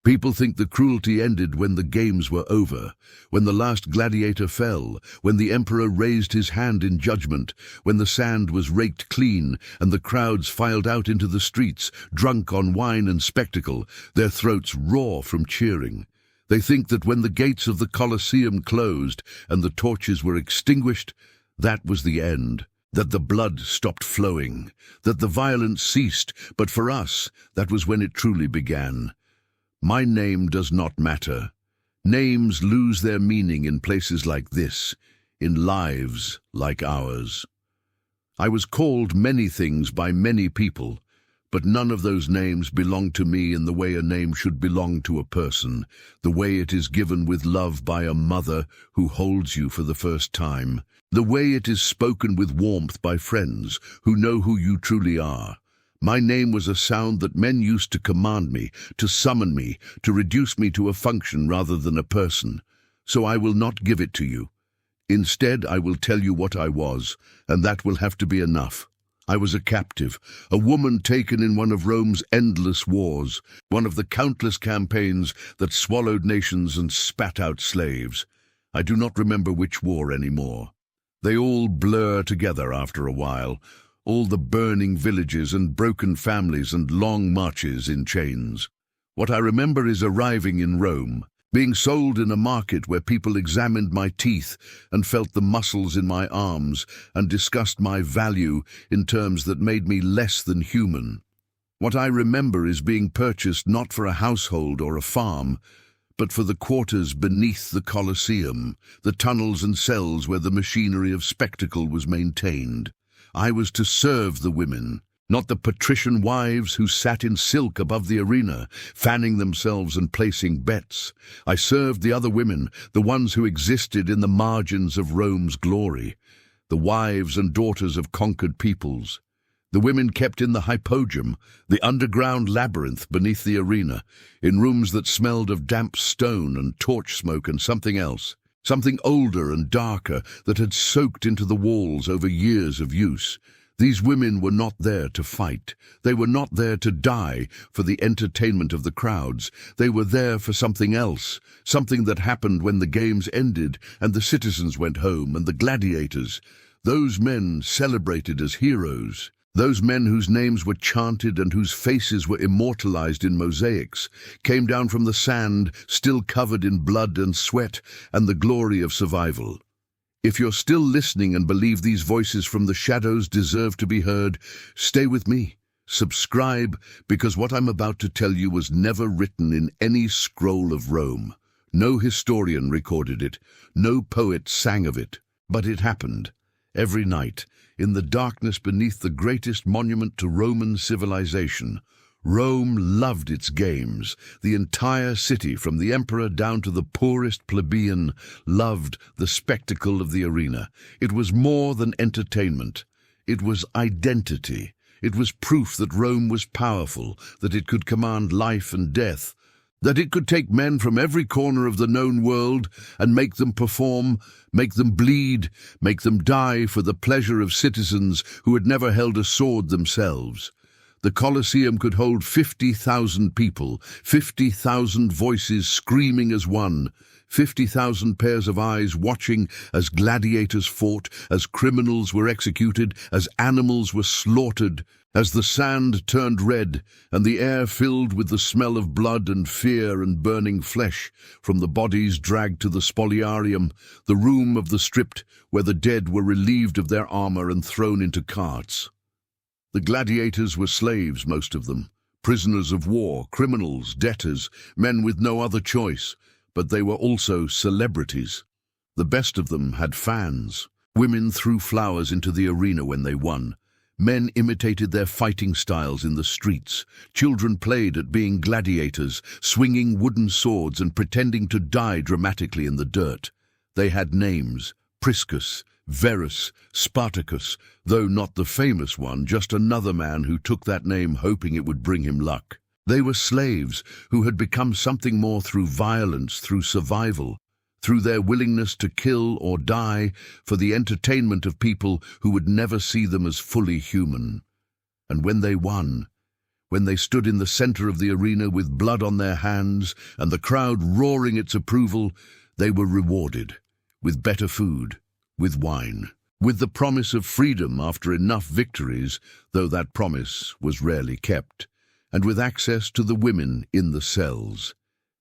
People think the cruelty ended when the games were over, when the last gladiator fell, when the emperor raised his hand in judgment, when the sand was raked clean and the crowds filed out into the streets, drunk on wine and spectacle, their throats raw from cheering. They think that when the gates of the Colosseum closed and the torches were extinguished, that was the end, that the blood stopped flowing, that the violence ceased, but for us, that was when it truly began. My name does not matter. Names lose their meaning in places like this, in lives like ours. I was called many things by many people, but none of those names belong to me in the way a name should belong to a person, the way it is given with love by a mother who holds you for the first time, the way it is spoken with warmth by friends who know who you truly are. My name was a sound that men used to command me, to summon me, to reduce me to a function rather than a person. So I will not give it to you. Instead, I will tell you what I was, and that will have to be enough. I was a captive, a woman taken in one of Rome's endless wars, one of the countless campaigns that swallowed nations and spat out slaves. I do not remember which war anymore. They all blur together after a while, all the burning villages and broken families and long marches in chains. What I remember is arriving in Rome, being sold in a market where people examined my teeth and felt the muscles in my arms and discussed my value in terms that made me less than human. What I remember is being purchased not for a household or a farm, but for the quarters beneath the Colosseum, the tunnels and cells where the machinery of spectacle was maintained. I was to serve the women, not the patrician wives who sat in silk above the arena, fanning themselves and placing bets. I served the other women, the ones who existed in the margins of Rome's glory, the wives and daughters of conquered peoples. The women kept in the hypogum, the underground labyrinth beneath the arena, in rooms that smelled of damp stone and torch smoke and something else. Something older and darker that had soaked into the walls over years of use. These women were not there to fight. They were not there to die for the entertainment of the crowds. They were there for something else, something that happened when the games ended and the citizens went home and the gladiators. Those men celebrated as heroes. Those men whose names were chanted and whose faces were immortalized in mosaics came down from the sand, still covered in blood and sweat and the glory of survival. If you're still listening and believe these voices from the shadows deserve to be heard, stay with me. Subscribe, because what I'm about to tell you was never written in any scroll of Rome. No historian recorded it. No poet sang of it. But it happened. Every night, in the darkness beneath the greatest monument to Roman civilization, Rome loved its games. The entire city, from the emperor down to the poorest plebeian, loved the spectacle of the arena. It was more than entertainment. It was identity. It was proof that Rome was powerful, that it could command life and death, that it could take men from every corner of the known world and make them perform, make them bleed, make them die for the pleasure of citizens who had never held a sword themselves. The Colosseum could hold 50,000 people, 50,000 voices screaming as one, 50,000 pairs of eyes watching as gladiators fought, as criminals were executed, as animals were slaughtered, as the sand turned red and the air filled with the smell of blood and fear and burning flesh, from the bodies dragged to the spoliarium, the room of the stripped, where the dead were relieved of their armor and thrown into carts. The gladiators were slaves, most of them, prisoners of war, criminals, debtors, men with no other choice, but they were also celebrities. The best of them had fans. Women threw flowers into the arena when they won. Men imitated their fighting styles in the streets. Children played at being gladiators, swinging wooden swords and pretending to die dramatically in the dirt. They had names: Priscus, Verus, Spartacus, though not the famous one, just another man who took that name hoping it would bring him luck. They were slaves who had become something more through violence, through survival, through their willingness to kill or die for the entertainment of people who would never see them as fully human. And when they won, when they stood in the center of the arena with blood on their hands and the crowd roaring its approval, they were rewarded with better food, with wine, with the promise of freedom after enough victories, though that promise was rarely kept, and with access to the women in the cells.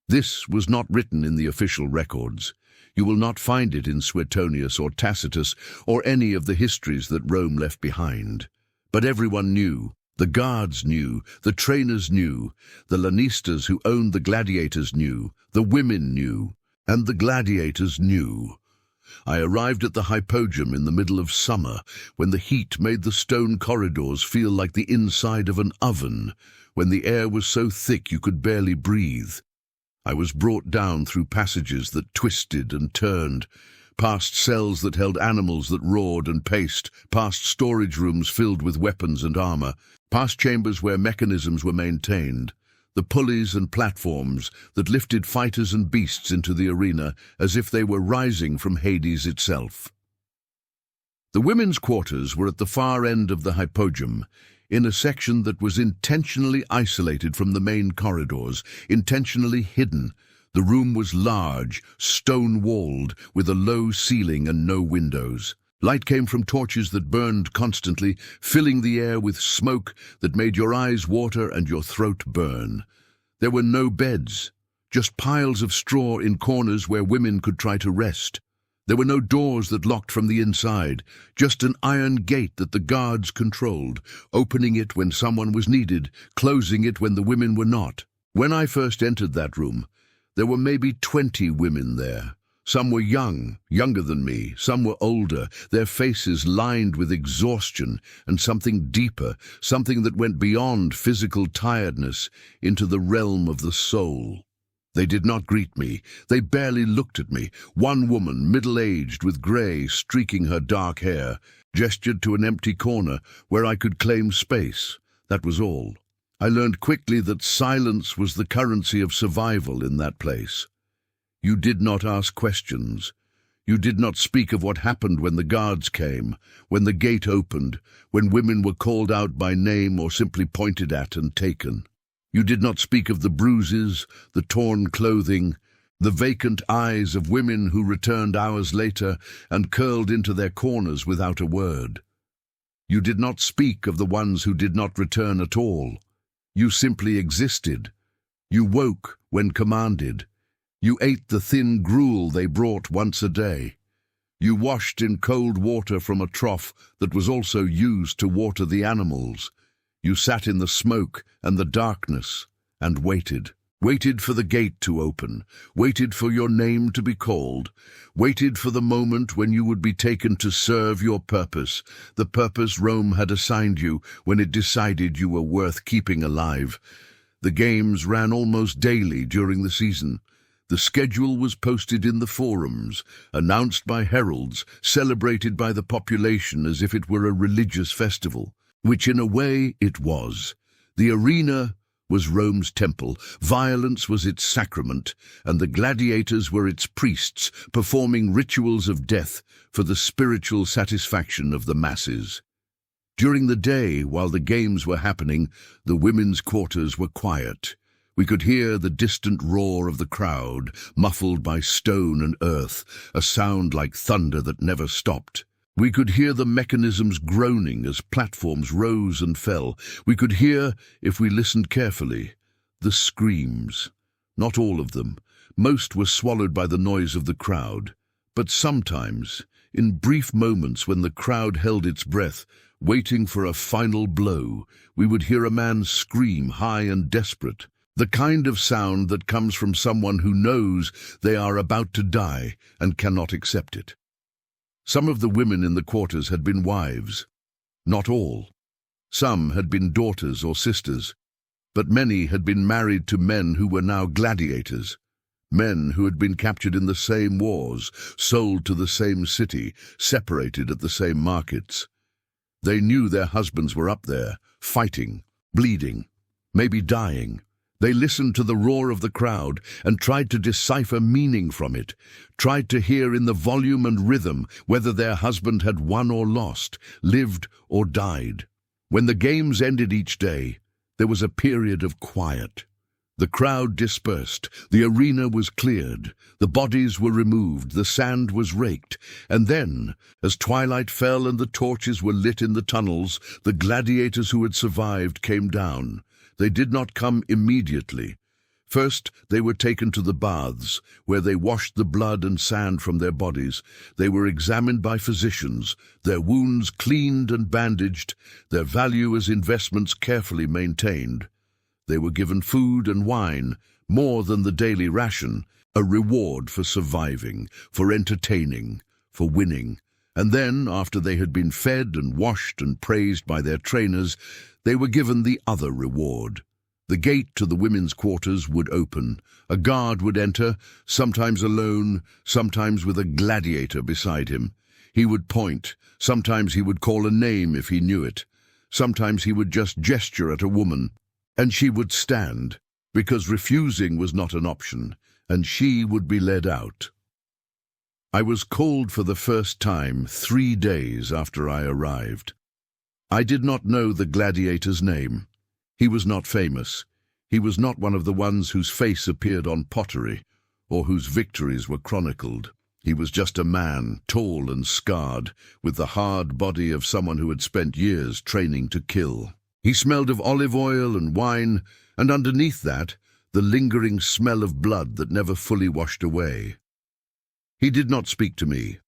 This was not written in the official records. You will not find it in Suetonius or Tacitus or any of the histories that Rome left behind. But everyone knew. The guards knew, the trainers knew, the lanistas who owned the gladiators knew, the women knew, and the gladiators knew. I arrived at the hypodrome in the middle of summer, when the heat made the stone corridors feel like the inside of an oven, when the air was so thick you could barely breathe. I was brought down through passages that twisted and turned, past cells that held animals that roared and paced, past storage rooms filled with weapons and armor, past chambers where mechanisms were maintained, the pulleys and platforms that lifted fighters and beasts into the arena as if they were rising from Hades itself. The women's quarters were at the far end of the hypodrome, in a section that was intentionally isolated from the main corridors, intentionally hidden. The room was large, stone-walled, with a low ceiling and no windows. Light came from torches that burned constantly, filling the air with smoke that made your eyes water and your throat burn. There were no beds, just piles of straw in corners where women could try to rest. There were no doors that locked from the inside, just an iron gate that the guards controlled, opening it when someone was needed, closing it when the women were not. When I first entered that room, there were maybe 20 women there. Some were young, younger than me, some were older, their faces lined with exhaustion and something deeper, something that went beyond physical tiredness into the realm of the soul. They did not greet me. They barely looked at me. One woman, middle-aged, with grey streaking her dark hair, gestured to an empty corner where I could claim space. That was all. I learned quickly that silence was the currency of survival in that place. You did not ask questions. You did not speak of what happened when the guards came, when the gate opened, when women were called out by name or simply pointed at and taken. You did not speak of the bruises, the torn clothing, the vacant eyes of women who returned hours later and curled into their corners without a word. You did not speak of the ones who did not return at all. You simply existed. You woke when commanded. You ate the thin gruel they brought once a day. You washed in cold water from a trough that was also used to water the animals. You sat in the smoke and the darkness and waited. Waited for the gate to open, waited for your name to be called, waited for the moment when you would be taken to serve your purpose, the purpose Rome had assigned you when it decided you were worth keeping alive. The games ran almost daily during the season. The schedule was posted in the forums, announced by heralds, celebrated by the population as if it were a religious festival, which in a way it was. The arena was Rome's temple, violence was its sacrament, and the gladiators were its priests, performing rituals of death for the spiritual satisfaction of the masses. During the day, while the games were happening, the women's quarters were quiet. We could hear the distant roar of the crowd, muffled by stone and earth, a sound like thunder that never stopped. We could hear the mechanisms groaning as platforms rose and fell. We could hear, if we listened carefully, the screams. Not all of them. Most were swallowed by the noise of the crowd. But sometimes, in brief moments when the crowd held its breath, waiting for a final blow, we would hear a man scream high and desperate. The kind of sound that comes from someone who knows they are about to die and cannot accept it. Some of the women in the quarters had been wives. Not all. Some had been daughters or sisters. But many had been married to men who were now gladiators. Men who had been captured in the same wars, sold to the same city, separated at the same markets. They knew their husbands were up there, fighting, bleeding, maybe dying. They listened to the roar of the crowd and tried to decipher meaning from it, tried to hear in the volume and rhythm whether their husband had won or lost, lived or died. When the games ended each day, There was a period of quiet. The crowd dispersed, the arena was cleared, the bodies were removed, the sand was raked, and then, as twilight fell and the torches were lit in the tunnels, the gladiators who had survived came down. They did not come immediately. First, they were taken to the baths, where they washed the blood and sand from their bodies. They were examined by physicians, their wounds cleaned and bandaged, their value as investments carefully maintained. They were given food and wine, more than the daily ration, a reward for surviving, for entertaining, for winning. And then, after they had been fed and washed and praised by their trainers, they were given the other reward. The gate to the women's quarters would open. A guard would enter, sometimes alone, sometimes with a gladiator beside him. He would point, sometimes he would call a name if he knew it. Sometimes he would just gesture at a woman, and she would stand, because refusing was not an option, and she would be led out. I was called for the first time 3 days after I arrived. I did not know the gladiator's name. He was not famous. He was not one of the ones whose face appeared on pottery, or whose victories were chronicled. He was just a man, tall and scarred, with the hard body of someone who had spent years training to kill. He smelled of olive oil and wine, and underneath that, the lingering smell of blood that never fully washed away. He did not speak to me.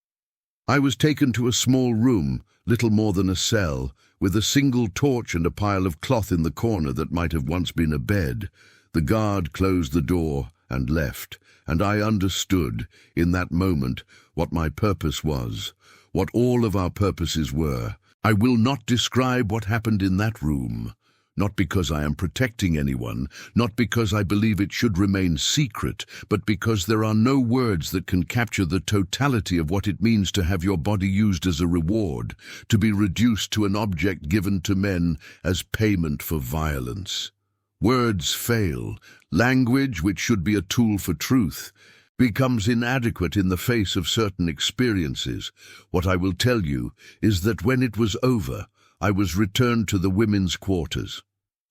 I was taken to a small room, little more than a cell, with a single torch and a pile of cloth in the corner that might have once been a bed. The guard closed the door and left, and I understood, in that moment, what my purpose was, what all of our purposes were. I will not describe what happened in that room, not because I am protecting anyone, not because I believe it should remain secret, but because there are no words that can capture the totality of what it means to have your body used as a reward, to be reduced to an object given to men as payment for violence. Words fail. Language, which should be a tool for truth, becomes inadequate in the face of certain experiences. What I will tell you is that when it was over, I was returned to the women's quarters.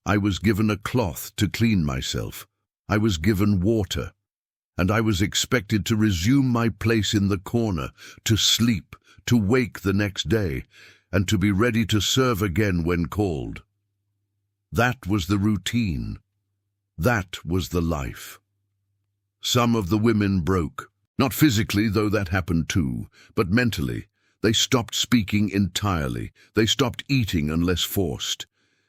I was given a cloth to clean myself. I was given water, and I was expected to resume my place in the corner, to sleep, to wake the next day, and to be ready to serve again when called. That was the routine. That was the life. Some of the women broke, not physically, though that happened too, but mentally. They stopped speaking entirely. They stopped eating unless forced.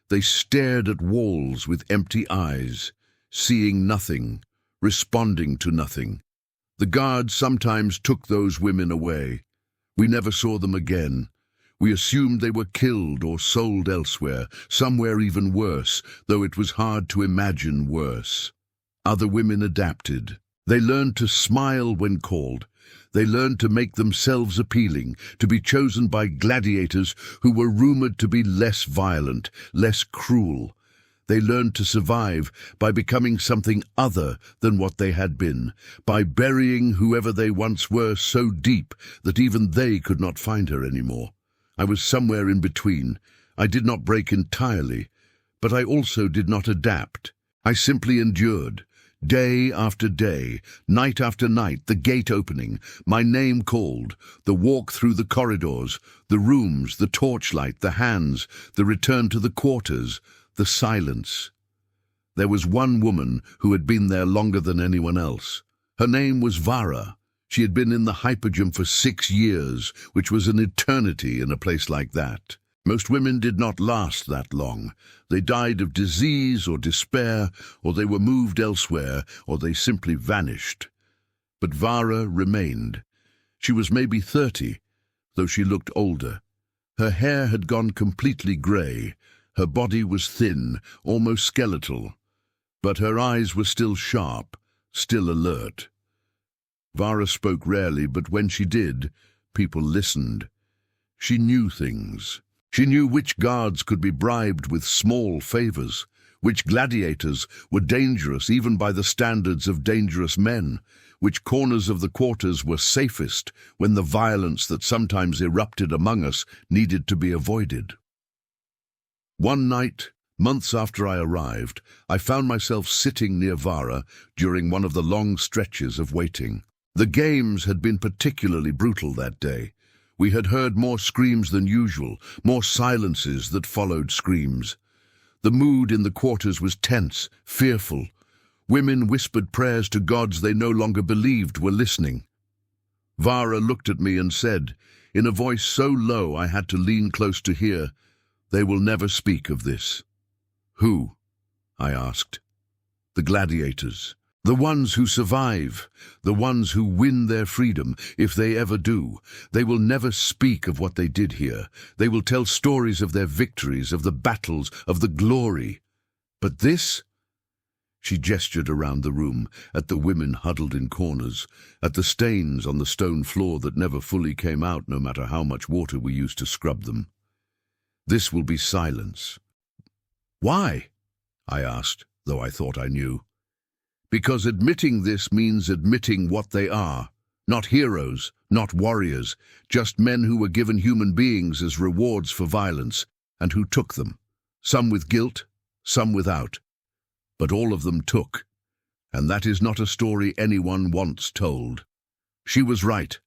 They stared at walls with empty eyes, seeing nothing, responding to nothing. The guards sometimes took those women away. We never saw them again. We assumed they were killed or sold elsewhere, somewhere even worse, though it was hard to imagine worse. Other women adapted. They learned to smile when called. They learned to make themselves appealing, to be chosen by gladiators who were rumored to be less violent, less cruel. They learned to survive by becoming something other than what they had been, by burying whoever they once were so deep that even they could not find her anymore. I was somewhere in between. I did not break entirely, but I also did not adapt. I simply endured. Day after day, night after night, the gate opening, my name called, the walk through the corridors, the rooms, the torchlight, the hands, the return to the quarters, the silence. There was one woman who had been there longer than anyone else. Her name was Vara. She had been in the hypergym for 6 years, which was an eternity in a place like that. Most women did not last that long. They died of disease or despair, or they were moved elsewhere, or they simply vanished. But Vara remained. She was maybe 30, though she looked older. Her hair had gone completely grey. Her body was thin, almost skeletal. But her eyes were still sharp, still alert. Vara spoke rarely, but when she did, people listened. She knew things. She knew which guards could be bribed with small favors, which gladiators were dangerous even by the standards of dangerous men, which corners of the quarters were safest when the violence that sometimes erupted among us needed to be avoided. One night, Months after I arrived, I found myself sitting near Vara during one of the long stretches of waiting. The games had been particularly brutal that day. We had heard more screams than usual, more silences that followed screams. The mood in the quarters was tense, fearful. Women whispered prayers to gods they no longer believed were listening. Vara looked at me and said, in a voice so low I had to lean close to hear, "They will never speak of this." "Who?" I asked. "The gladiators. The ones who survive, the ones who win their freedom, if they ever do. They will never speak of what they did here. They will tell stories of their victories, of the battles, of the glory. But this?" She gestured around the room, at the women huddled in corners, at the stains on the stone floor that never fully came out no matter how much water we used to scrub them. "This will be silence." "Why?" I asked, though I thought I knew. "Because admitting this means admitting what they are. Not heroes, not warriors, just men who were given human beings as rewards for violence, and who took them. Some with guilt, some without. But all of them took. And that is not a story anyone wants told." She was right.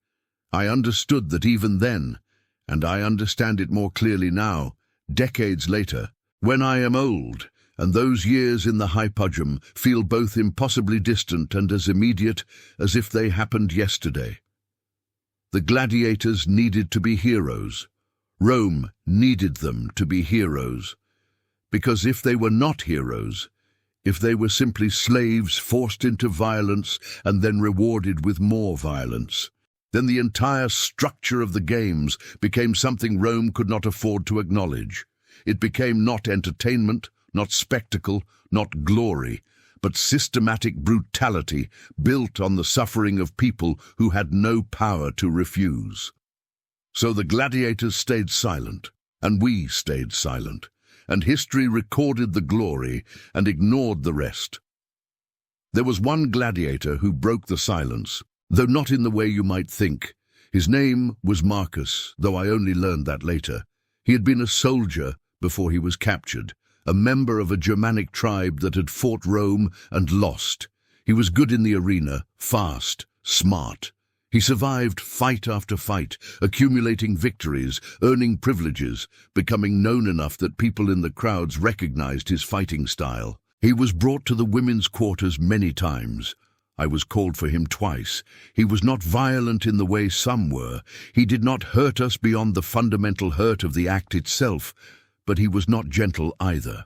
I understood that even then, and I understand it more clearly now, decades later, when I am old, and those years in the hypodrome feel both impossibly distant and as immediate as if they happened yesterday. The gladiators needed to be heroes. Rome needed them to be heroes. Because if they were not heroes, if they were simply slaves forced into violence and then rewarded with more violence, then the entire structure of the games became something Rome could not afford to acknowledge. It became not entertainment, not spectacle, not glory, but systematic brutality built on the suffering of people who had no power to refuse. So the gladiators stayed silent, and we stayed silent, and history recorded the glory and ignored the rest. There was one gladiator who broke the silence, though not in the way you might think. His name was Marcus, though I only learned that later. He had been a soldier before he was captured, a member of a Germanic tribe that had fought Rome and lost. He was good in the arena, fast, smart. He survived fight after fight, accumulating victories, earning privileges, becoming known enough that people in the crowds recognized his fighting style. He was brought to the women's quarters many times. I was called for him twice. He was not violent in the way some were. He did not hurt us beyond the fundamental hurt of the act itself, but he was not gentle either.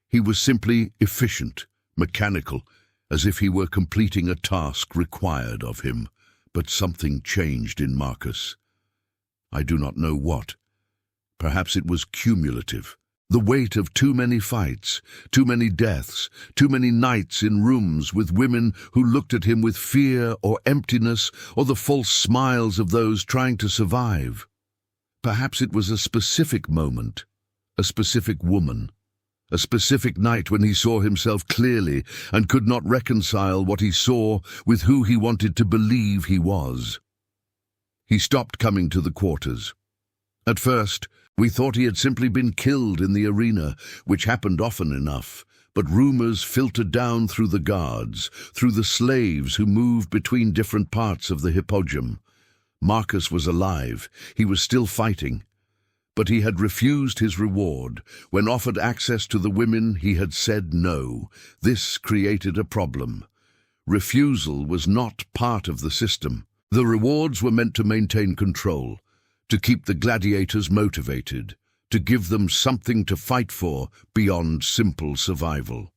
He was simply efficient, mechanical, as if he were completing a task required of him. But something changed in Marcus. I do not know what. Perhaps it was cumulative. The weight of too many fights, too many deaths, too many nights in rooms with women who looked at him with fear or emptiness or the false smiles of those trying to survive. Perhaps it was a specific moment, a specific woman, a specific night when he saw himself clearly and could not reconcile what he saw with who he wanted to believe he was. He stopped coming to the quarters. At first, we thought he had simply been killed in the arena, which happened often enough, but rumors filtered down through the guards, through the slaves who moved between different parts of the hippodrome. Marcus was alive. He was still fighting. But he had refused his reward. When offered access to the women, he had said no. This created a problem. Refusal was not part of the system. The rewards were meant to maintain control, to keep the gladiators motivated, to give them something to fight for beyond simple survival.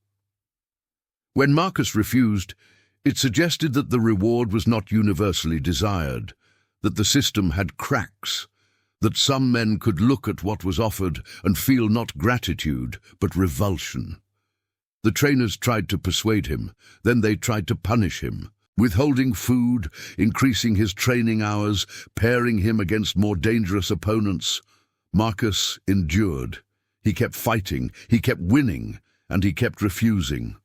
When Marcus refused, it suggested that the reward was not universally desired, that the system had cracks, that some men could look at what was offered and feel not gratitude, but revulsion. The trainers tried to persuade him, then they tried to punish him, withholding food, increasing his training hours, pairing him against more dangerous opponents. Marcus endured. He kept fighting, he kept winning, and he kept refusing.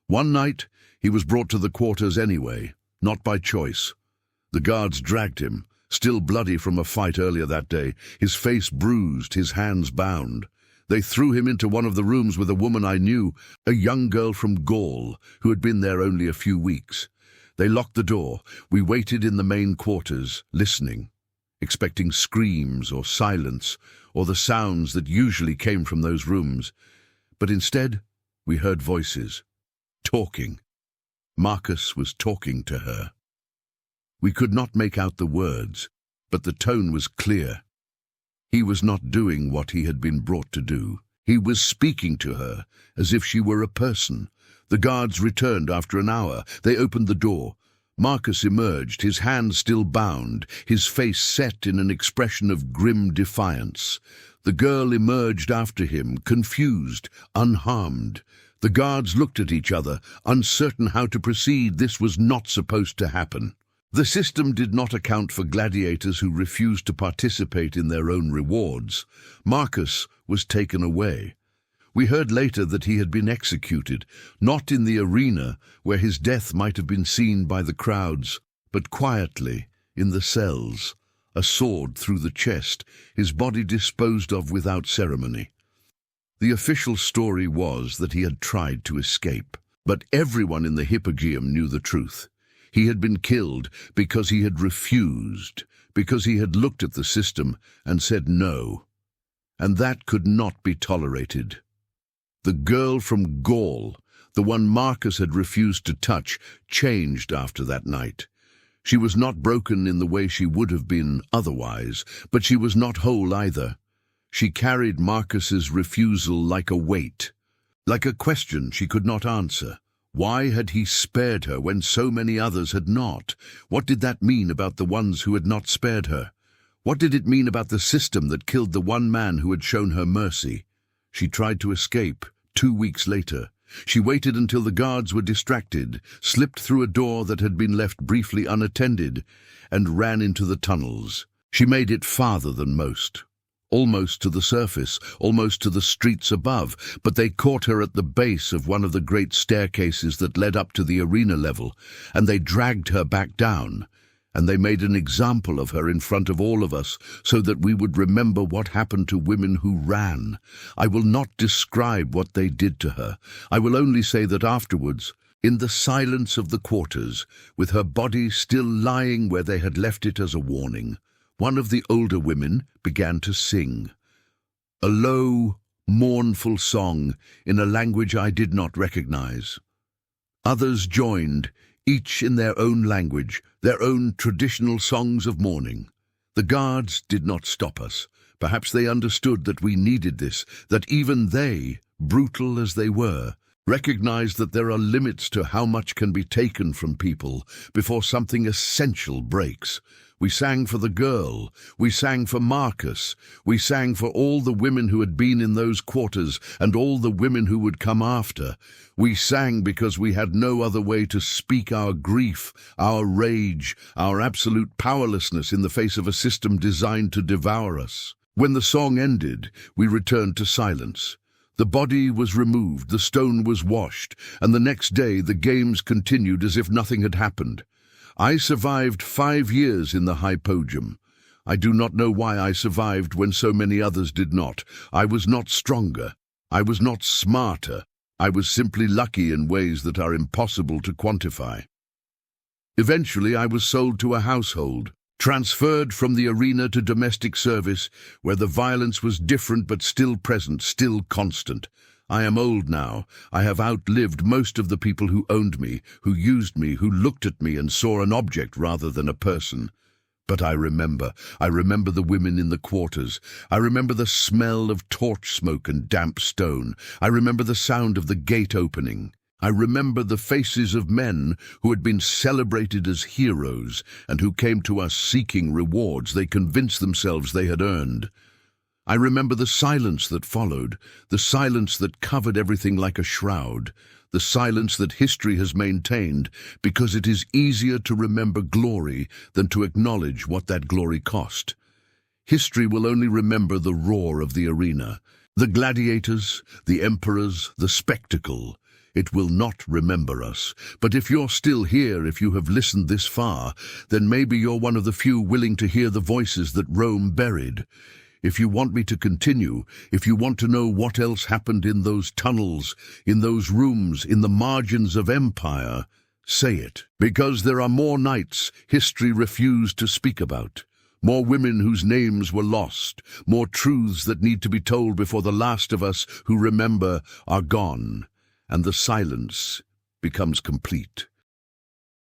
One night, he was brought to the quarters anyway, not by choice. The guards dragged him, still bloody from a fight earlier that day, his face bruised, his hands bound. They threw him into one of the rooms with a woman I knew, a young girl from Gaul, who had been there only a few weeks. They locked the door. We waited in the main quarters, listening, expecting screams or silence, or the sounds that usually came from those rooms. But instead, we heard voices, talking. Marcus was talking to her. We could not make out the words, but the tone was clear. He was not doing what he had been brought to do. He was speaking to her as if she were a person. The guards returned after an hour. They opened the door. Marcus emerged, his hands still bound, his face set in an expression of grim defiance. The girl emerged after him, confused, unharmed. The guards looked at each other, uncertain how to proceed. This was not supposed to happen. The system did not account for gladiators who refused to participate in their own rewards. Marcus was taken away. We heard later that he had been executed, not in the arena where his death might have been seen by the crowds, but quietly, in the cells, a sword through the chest, his body disposed of without ceremony. The official story was that he had tried to escape, but everyone in the Hypogeum knew the truth. He had been killed because he had refused, because he had looked at the system and said no. And that could not be tolerated. The girl from Gaul, the one Marcus had refused to touch, changed after that night. She was not broken in the way she would have been otherwise, but she was not whole either. She carried Marcus's refusal like a weight, like a question she could not answer. Why had he spared her when so many others had not? What did that mean about the ones who had not spared her? What did it mean about the system that killed the one man who had shown her mercy? She tried to escape 2 weeks later. She waited until the guards were distracted, slipped through a door that had been left briefly unattended, and ran into the tunnels. She made it farther than most. Almost to the surface, almost to the streets above, but they caught her at the base of one of the great staircases that led up to the arena level, and they dragged her back down, and they made an example of her in front of all of us so that we would remember what happened to women who ran. I will not describe what they did to her. I will only say that afterwards, in the silence of the quarters, with her body still lying where they had left it as a warning, one of the older women began to sing. A low, mournful song in a language I did not recognize. Others joined, each in their own language, their own traditional songs of mourning. The guards did not stop us. Perhaps they understood that we needed this, that even they, brutal as they were, recognized that there are limits to how much can be taken from people before something essential breaks. We sang for the girl, we sang for Marcus, we sang for all the women who had been in those quarters and all the women who would come after. We sang because we had no other way to speak our grief, our rage, our absolute powerlessness in the face of a system designed to devour us. When the song ended, we returned to silence. The body was removed, the stone was washed, and the next day the games continued as if nothing had happened. I survived 5 years in the Hypogeum. I do not know why I survived when so many others did not. I was not stronger. I was not smarter. I was simply lucky in ways that are impossible to quantify. Eventually, I was sold to a household, transferred from the arena to domestic service, where the violence was different but still present, still constant. I am old now. I have outlived most of the people who owned me, who used me, who looked at me and saw an object rather than a person. But I remember the women in the quarters. I remember the smell of torch smoke and damp stone. I remember the sound of the gate opening. I remember the faces of men who had been celebrated as heroes and who came to us seeking rewards they convinced themselves they had earned. I remember the silence that followed, the silence that covered everything like a shroud, the silence that history has maintained because it is easier to remember glory than to acknowledge what that glory cost. History will only remember the roar of the arena, the gladiators, the emperors, the spectacle. It will not remember us. But if you're still here, if you have listened this far, then maybe you're one of the few willing to hear the voices that Rome buried. If you want me to continue, if you want to know what else happened in those tunnels, in those rooms, in the margins of empire, say it. Because there are more nights history refused to speak about, more women whose names were lost, more truths that need to be told before the last of us who remember are gone, and the silence becomes complete.